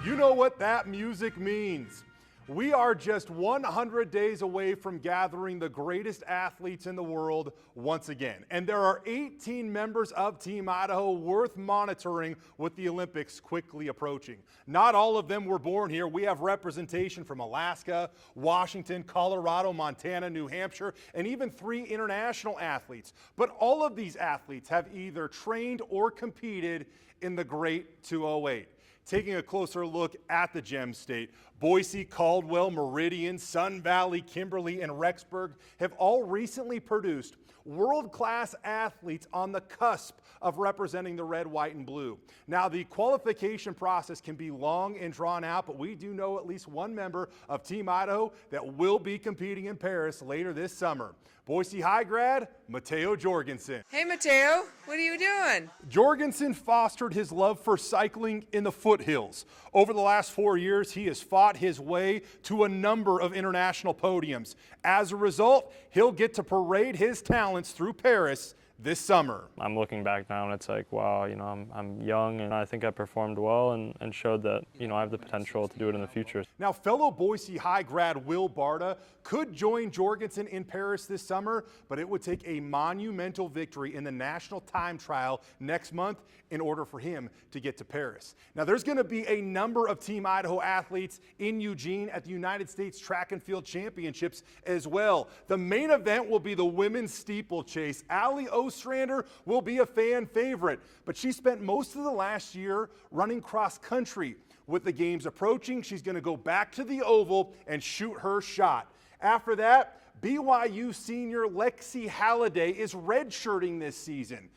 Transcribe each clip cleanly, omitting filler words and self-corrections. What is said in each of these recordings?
You know what that music means. We are just 100 days away from gathering the greatest athletes in the world once again. And there are 18 members of Team Idaho worth monitoring with the Olympics quickly approaching. Not all of them were born here. We have representation from Alaska, Washington, Colorado, Montana, New Hampshire, and even 3 international athletes. But all of these athletes have either trained or competed in the Great 208. Taking a closer look at the Gem State, Boise, Caldwell, Meridian, Sun Valley, Kimberly, and Rexburg have all recently produced world-class athletes on the cusp of representing the red, white, and blue. Now, the qualification process can be long and drawn out, but we do know at least one member of Team Idaho that will be competing in Paris later this summer. Boise High grad, Mateo Jorgensen. Hey Mateo, what are you doing? Jorgensen fostered his love for cycling in the foothills. Over the last 4 years, he has fought his way to a number of international podiums. As a result, he'll get to parade his talents through Paris this summer. I'm looking back now and it's like, wow, I'm young and I think I performed well and showed that, I have the potential to do it in the future. Now, fellow Boise High grad Will Barta could join Jorgensen in Paris this summer, but it would take a monumental victory in the national time trial next month in order for him to get to Paris. Now, there's going to be a number of Team Idaho athletes in Eugene at the United States Track and Field Championships as well. The main event will be the women's steeplechase. Allie Ostrander will be a fan favorite, but she spent most of the last year running cross country. With the games approaching, she's going to go back to the oval and shoot her shot. After that, BYU senior Lexi Halliday is redshirting this season.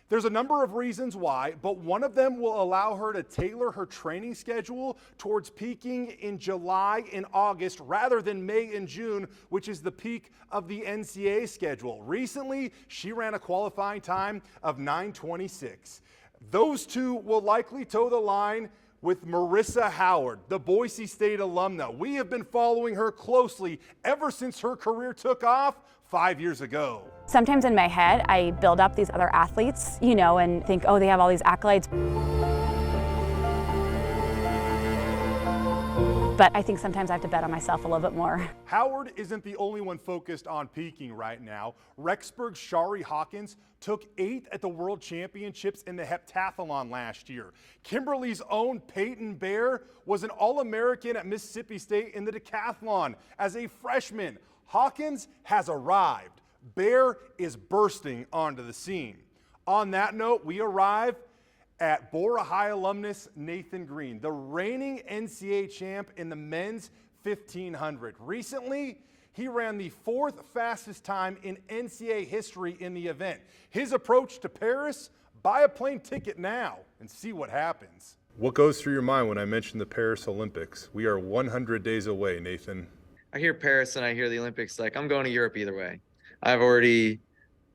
There's a number of reasons why, but one of them will allow her to tailor her training schedule towards peaking in July and August rather than May and June, which is the peak of the NCAA schedule. Recently, she ran a qualifying time of 9:26. Those two will likely toe the line with Marissa Howard, the Boise State alumna. We have been following her closely ever since her career took off 5 years ago. Sometimes in my head, I build up these other athletes, and think, oh, they have all these accolades. But I think sometimes I have to bet on myself a little bit more. Howard isn't the only one focused on peaking right now. Rexburg's Shari Hawkins took 8th at the World Championships in the heptathlon last year. Kimberly's own Peyton Bear was an All-American at Mississippi State in the decathlon as a freshman. Hawkins has arrived. Bear is bursting onto the scene. On that note, we arrive at Bora High alumnus Nathan Green, the reigning NCAA champ in the men's 1500. Recently, he ran the 4th fastest time in NCAA history in the event. His approach to Paris: buy a plane ticket now and see what happens. What goes through your mind when I mention the Paris Olympics? We are 100 days away, Nathan. I hear Paris and I hear the Olympics, like I'm going to Europe either way. I've already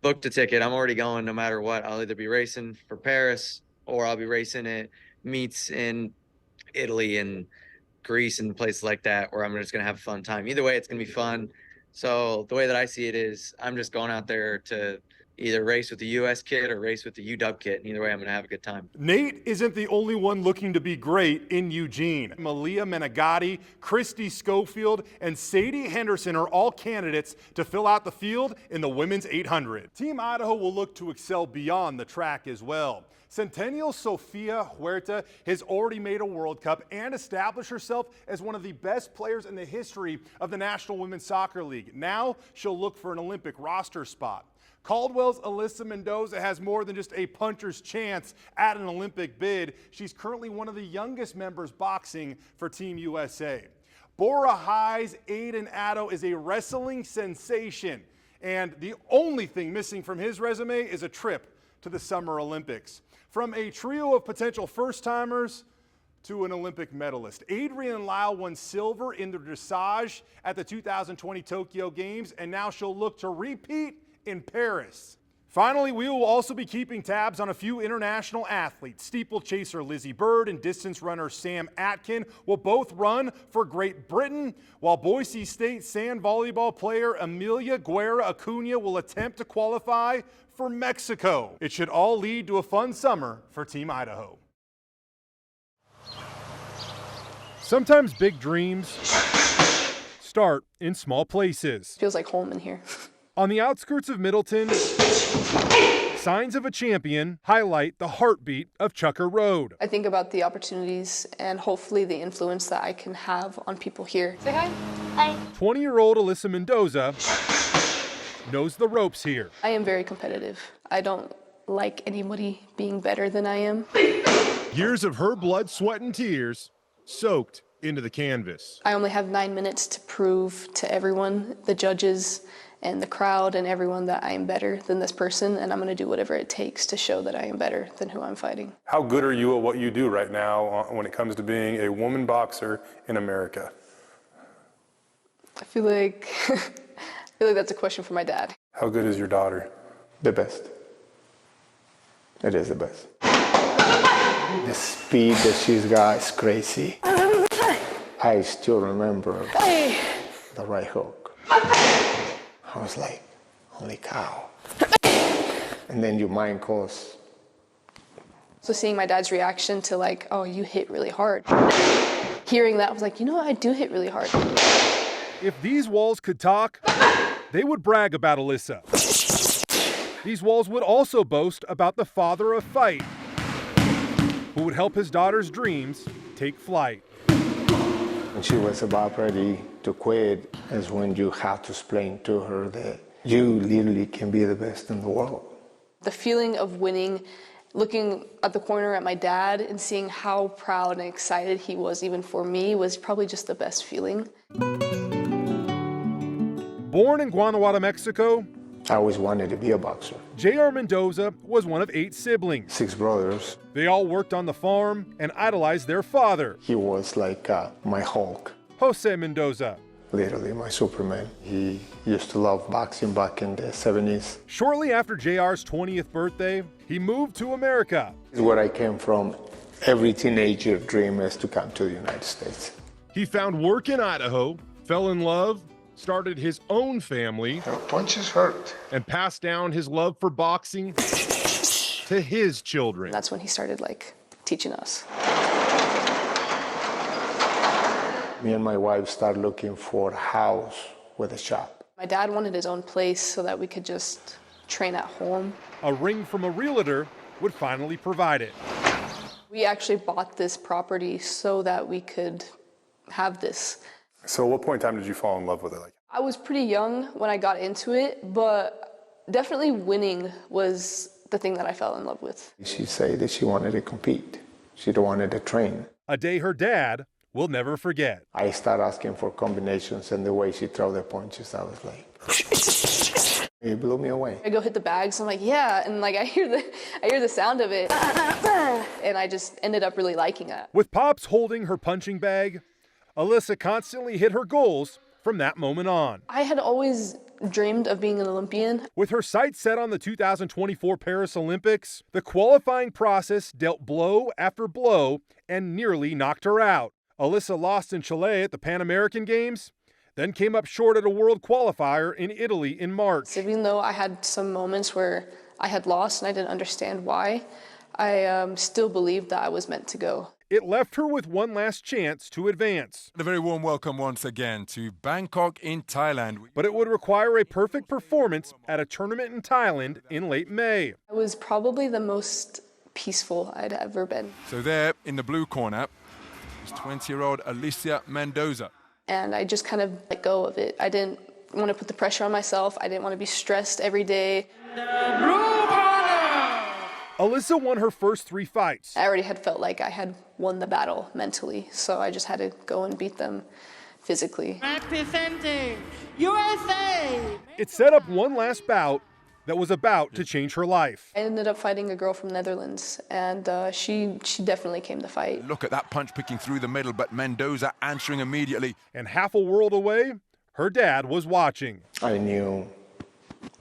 booked a ticket. I'm already going no matter what. I'll either be racing for Paris or I'll be racing at meets in Italy and Greece and places like that where I'm just going to have a fun time. Either way, it's going to be fun. So the way that I see it is I'm just going out there to either race with the U.S. kit or race with the UW kit. And either way, I'm going to have a good time. Nate isn't the only one looking to be great in Eugene. Malia Menegatti, Christy Schofield, and Sadie Henderson are all candidates to fill out the field in the women's 800. Team Idaho will look to excel beyond the track as well. Centennial Sofia Huerta has already made a World Cup and established herself as one of the best players in the history of the National Women's Soccer League. Now she'll look for an Olympic roster spot. Caldwell's Alyssa Mendoza has more than just a puncher's chance at an Olympic bid. She's currently one of the youngest members boxing for Team USA. Bora High's Aiden Addo is a wrestling sensation, and the only thing missing from his resume is a trip to the Summer Olympics. From a trio of potential first-timers to an Olympic medalist, Adrian Lau won silver in the dressage at the 2020 Tokyo Games, and now she'll look to repeat in Paris. Finally, we will also be keeping tabs on a few international athletes. Steeplechaser Lizzie Bird and distance runner Sam Atkin will both run for Great Britain, while Boise State sand volleyball player Amelia Guerra Acuna will attempt to qualify for Mexico. It should all lead to a fun summer for Team Idaho. Sometimes big dreams start in small places. Feels like home in here. On the outskirts of Middleton, signs of a champion highlight the heartbeat of Chucker Road. I think about the opportunities and hopefully the influence that I can have on people here. Say hi. Hi. 20-year-old Alyssa Mendoza knows the ropes here. I am very competitive. I don't like anybody being better than I am. Years of her blood, sweat, and tears soaked into the canvas. I only have 9 minutes to prove to everyone, the judges and the crowd and everyone, that I am better than this person, and I'm going to do whatever it takes to show that I am better than who I'm fighting. How good are you at what you do right now when it comes to being a woman boxer in America? I feel like that's a question for my dad. How good is your daughter? The best. It is the best. The speed that she's got is crazy. I still remember the right hook. I was like, holy cow. And then your mind goes. So seeing my dad's reaction to like, oh, you hit really hard. Hearing that, I was like, you know what, I do hit really hard. If these walls could talk, they would brag about Alyssa. These walls would also boast about the father of fight, who would help his daughter's dreams take flight. When she was about ready to quit is when you have to explain to her that you literally can be the best in the world. The feeling of winning, looking at the corner at my dad and seeing how proud and excited he was even for me, was probably just the best feeling. Born in Guanajuato, Mexico, I always wanted to be a boxer. J.R. Mendoza was one of 8 siblings. 6 brothers. They all worked on the farm and idolized their father, He was like my Hulk, Jose Mendoza. literally my Superman. He used to love boxing back in the 70s. Shortly after JR's 20th birthday, he moved to America. This is where I came from. Every teenager dream is to come to the United States. He found work in Idaho, fell in love, started his own family, Punches hurt. and passed down his love for boxing to his children. That's when he started like teaching us. Me and my wife started looking for a house with a shop. My dad wanted his own place so that we could just train at home. A ring from a realtor would finally provide it. We actually bought this property so that we could have this. So at what point in time did you fall in love with it? I was pretty young when I got into it, but definitely winning was the thing that I fell in love with. She said that she wanted to compete. She don't wanted to train. A day her dad will never forget. I started asking for combinations, and the way she threw the punches, I was like, it blew me away. I go hit the bags, I'm like, yeah, and like I hear the sound of it, and I just ended up really liking that. With Pops holding her punching bag, Alyssa constantly hit her goals from that moment on. I had always dreamed of being an Olympian. With her sights set on the 2024 Paris Olympics, the qualifying process dealt blow after blow and nearly knocked her out. Alyssa lost in Chile at the Pan American Games, then came up short at a world qualifier in Italy in March. So even though I had some moments where I had lost and I didn't understand why, I still believed that I was meant to go. It left her with one last chance to advance. A very warm welcome once again to Bangkok in Thailand. But it would require a perfect performance at a tournament in Thailand in late May. It was probably the most peaceful I'd ever been. So there in the blue corner is 20-year-old Alicia Mendoza. And I just kind of let go of it. I didn't want to put the pressure on myself. I didn't want to be stressed every day. Alyssa won her first 3 fights. I already had felt like I had won the battle mentally, so I just had to go and beat them physically. Representing USA. It set up one last bout that was about to change her life. I ended up fighting a girl from Netherlands, and she definitely came to fight. Look at that punch picking through the middle, but Mendoza answering immediately. And half a world away, her dad was watching. I knew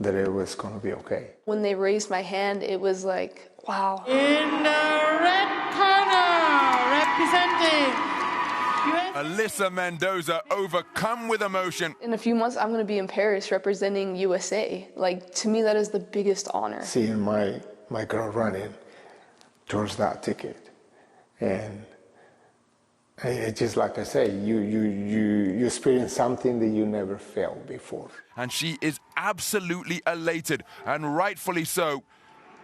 that it was going to be okay. When they raised my hand, it was like, wow. In the red corner, representing USA. Alyssa Mendoza overcome with emotion. In a few months, I'm going to be in Paris representing USA. Like, to me, that is the biggest honor. Seeing my girl running towards that ticket, and It's just like I say, you experience something that you never felt before. And she is absolutely elated, and rightfully so.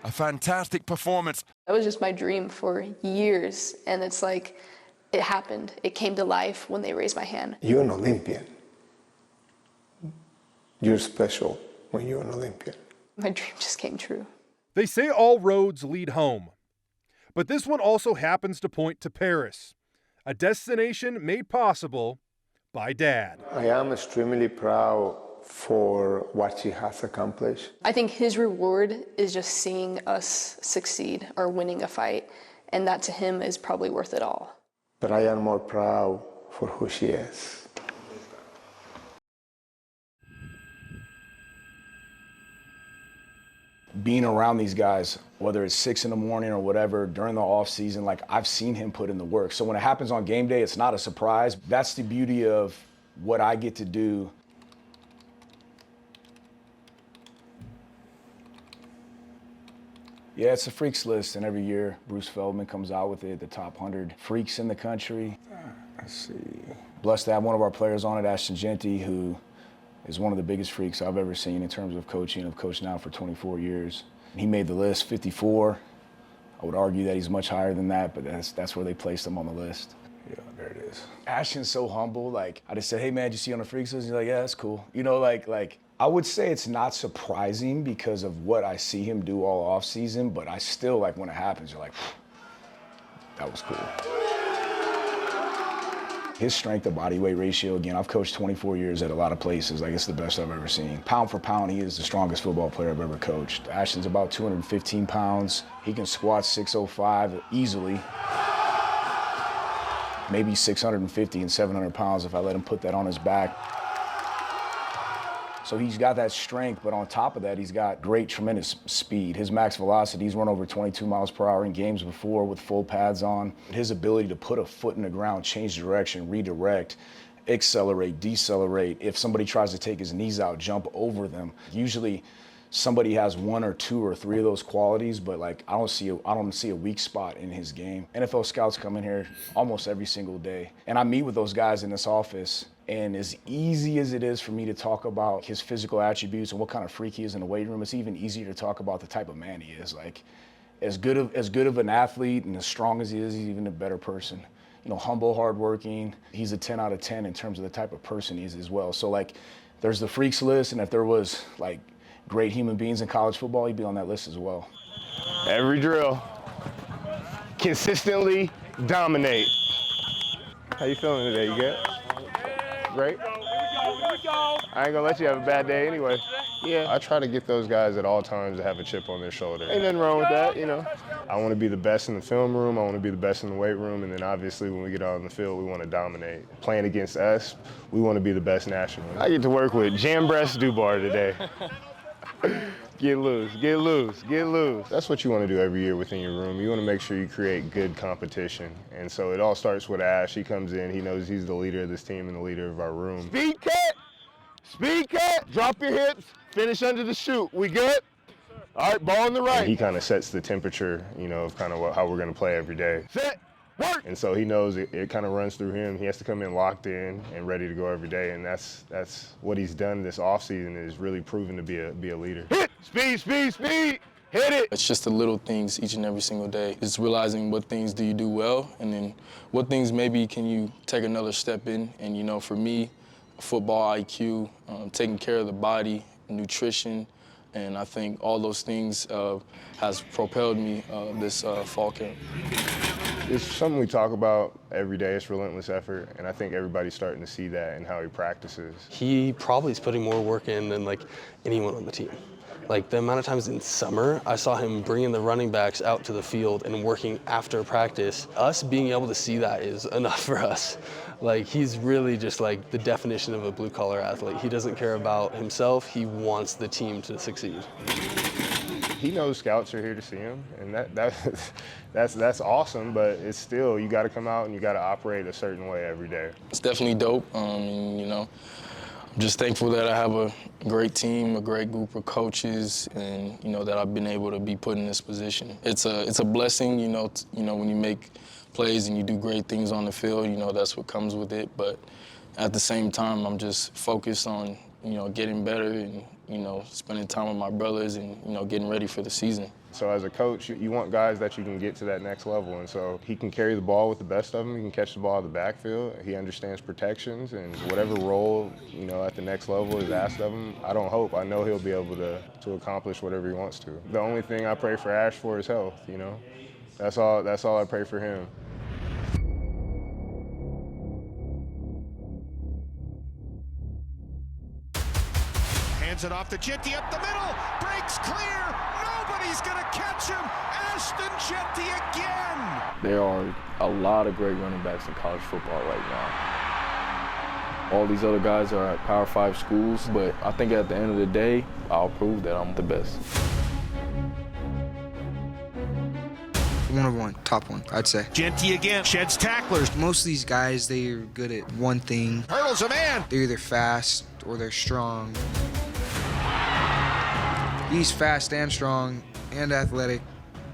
A fantastic performance. That was just my dream for years, and it's like it happened. It came to life when they raised my hand. You're an Olympian. You're special when you're an Olympian. My dream just came true. They say all roads lead home, but this one also happens to point to Paris, a destination made possible by Dad. I am extremely proud for what she has accomplished. I think his reward is just seeing us succeed or winning a fight, and that to him is probably worth it all. But I am more proud for who she is. Being around these guys, whether it's 6 in the morning or whatever, during the off season, like I've seen him put in the work. So when it happens on game day, it's not a surprise. That's the beauty of what I get to do. Yeah, it's a freaks list, and every year Bruce Feldman comes out with it, the top 100 freaks in the country. Let's see. Blessed to have one of our players on it, Ashton Genty, who is one of the biggest freaks I've ever seen in terms of coaching. I've coached now for 24 years. He made the list, 54. I would argue that he's much higher than that, but that's where they placed him on the list. Yeah, there it is. Ashton's so humble. Like, I just said, hey man, did you see on the freaks list? He's like, yeah, that's cool. You know, like I would say it's not surprising because of what I see him do all off season, but I still, like, when it happens, you're like, that was cool. His strength to body weight ratio, again, I've coached 24 years at a lot of places. Like, it's the best I've ever seen. Pound for pound, he is the strongest football player I've ever coached. Ashton's about 215 pounds. He can squat 605 easily. Maybe 650 and 700 pounds if I let him put that on his back. So he's got that strength, but on top of that, he's got great, tremendous speed. His max velocity, he's run over 22 miles per hour in games before with full pads on. His ability to put a foot in the ground, change direction, redirect, accelerate, decelerate. If somebody tries to take his knees out, jump over them. Usually somebody has 1 or 2 or 3 of those qualities, but like I don't see a weak spot in his game. NFL scouts come in here almost every single day, and I meet with those guys in this office. And as easy as it is for me to talk about his physical attributes and what kind of freak he is in the weight room, it's even easier to talk about the type of man he is. Like, as good of an athlete and as strong as he is, he's even a better person. You know, humble, hardworking. He's a 10 out of 10 in terms of the type of person he is as well. So like, there's the freaks list, and if there was like great human beings in college football, he'd be on that list as well. Every drill, consistently dominate. How you feeling today? You good? Great. I ain't gonna let you have a bad day anyway. Yeah. I try to get those guys at all times to have a chip on their shoulder. Ain't nothing wrong with that, you know. I want to be the best in the film room. I want to be the best in the weight room. And then obviously when we get out on the field, we want to dominate. Playing against us, we want to be the best nationally. I get to work with Jam Breast Dubar today. Get loose, get loose, get loose. That's what you want to do every year within your room. You want to make sure you create good competition. And so it all starts with Ash. He comes in, he knows he's the leader of this team and the leader of our room. Speed cut, drop your hips, finish under the shoot. We good? All right, ball on the right. And he kind of sets the temperature, you know, of kind of how we're going to play every day. Set, work. And so he knows it kind of runs through him. He has to come in locked in and ready to go every day. And that's what he's done this offseason, is really proven to be a leader. Hit, speed, speed, speed. Hit it. It's just the little things each and every single day. It's realizing what things do you do well, and then what things maybe can you take another step in. And, you know, for me, football IQ, taking care of the body, nutrition, and I think all those things has propelled me this fall camp. It's something we talk about every day. It's relentless effort, and I think everybody's starting to see that in how he practices. He probably is putting more work in than like anyone on the team. Like the amount of times in summer, I saw him bringing the running backs out to the field and working after practice. Us being able to see that is enough for us. Like, he's really just like the definition of a blue-collar athlete. He doesn't care about himself. He wants the team to succeed. He knows scouts are here to see him, and that's awesome, but it's still, you got to come out and you got to operate a certain way every day. It's definitely dope. You know, I'm just thankful that I have a great team, a great group of coaches, and that I've been able to be put in this position. It's a blessing, when you make plays and you do great things on the field, that's what comes with it. But at the same time, I'm just focused on getting better and spending time with my brothers and getting ready for the season. So as a coach, you want guys that you can get to that next level, and so he can carry the ball with the best of them. He can catch the ball at the backfield. He understands protections, and whatever role at the next level is asked of him, I know he'll be able to accomplish whatever he wants to. The only thing I pray for Ash for is health. That's all I pray for him. Hands it off to Jeanty up the middle, breaks clear, nobody's gonna catch him, Ashton Jeanty again! There are a lot of great running backs in college football right now. All these other guys are at Power 5 schools, but I think at the end of the day, I'll prove that I'm the best. One of one, top one, I'd say. Jeanty again, sheds tacklers. Most of these guys, they're good at one thing. Hurdles a man. They're either fast or they're strong. He's fast and strong and athletic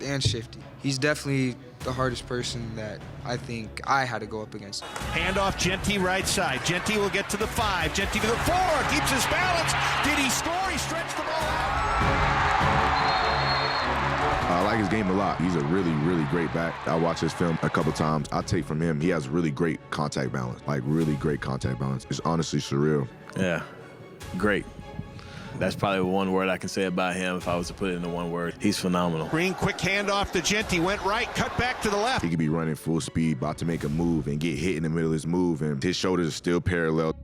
and shifty. He's definitely the hardest person that I think I had to go up against. Hand off Jeanty right side. Jeanty will get to the 5, Jeanty to the 4, keeps his balance. Did he score? He stretched the ball out. I like his game a lot. He's a really, really great back. I watched his film a couple times. I take from him, he has really great contact balance, like really great contact balance. It's honestly surreal. Yeah, great. That's probably one word I can say about him if I was to put it into one word. He's phenomenal. Green, quick handoff to Jeanty, went right, cut back to the left. He could be running full speed, about to make a move and get hit in the middle of his move, and his shoulders are still parallel.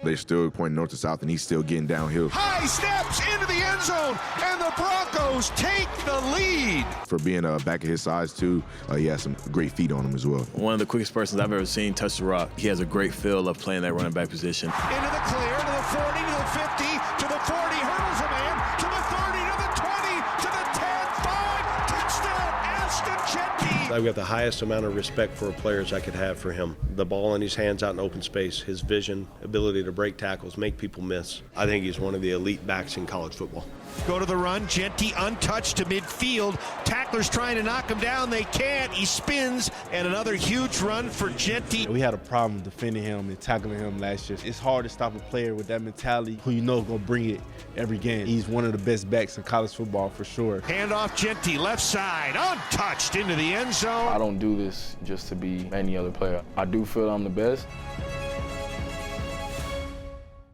They're still pointing north to south, and he's still getting downhill. High steps into the end zone, and the Broncos take the lead. For being back at his size, too, he has some great feet on him as well. One of the quickest persons I've ever seen touch the rock. He has a great feel of playing that running back position. Into the clear, to the 40, to the 50, to the 40, hurdles a man, to the 30, to the 20, to the 10, 5, touchdown, Ashton Jeanty. I've got the highest amount of respect for a player as I could have for him. The ball in his hands out in open space, his vision, ability to break tackles, make people miss. I think he's one of the elite backs in college football. Go to the run, Jeanty untouched to midfield. Tacklers trying to knock him down, they can't. He spins, and another huge run for Jeanty. We had a problem defending him and tackling him last year. It's hard to stop a player with that mentality who is going to bring it every game. He's one of the best backs in college football for sure. Hand off Jeanty, left side, untouched into the end zone. I don't do this just to be any other player. I do feel I'm the best,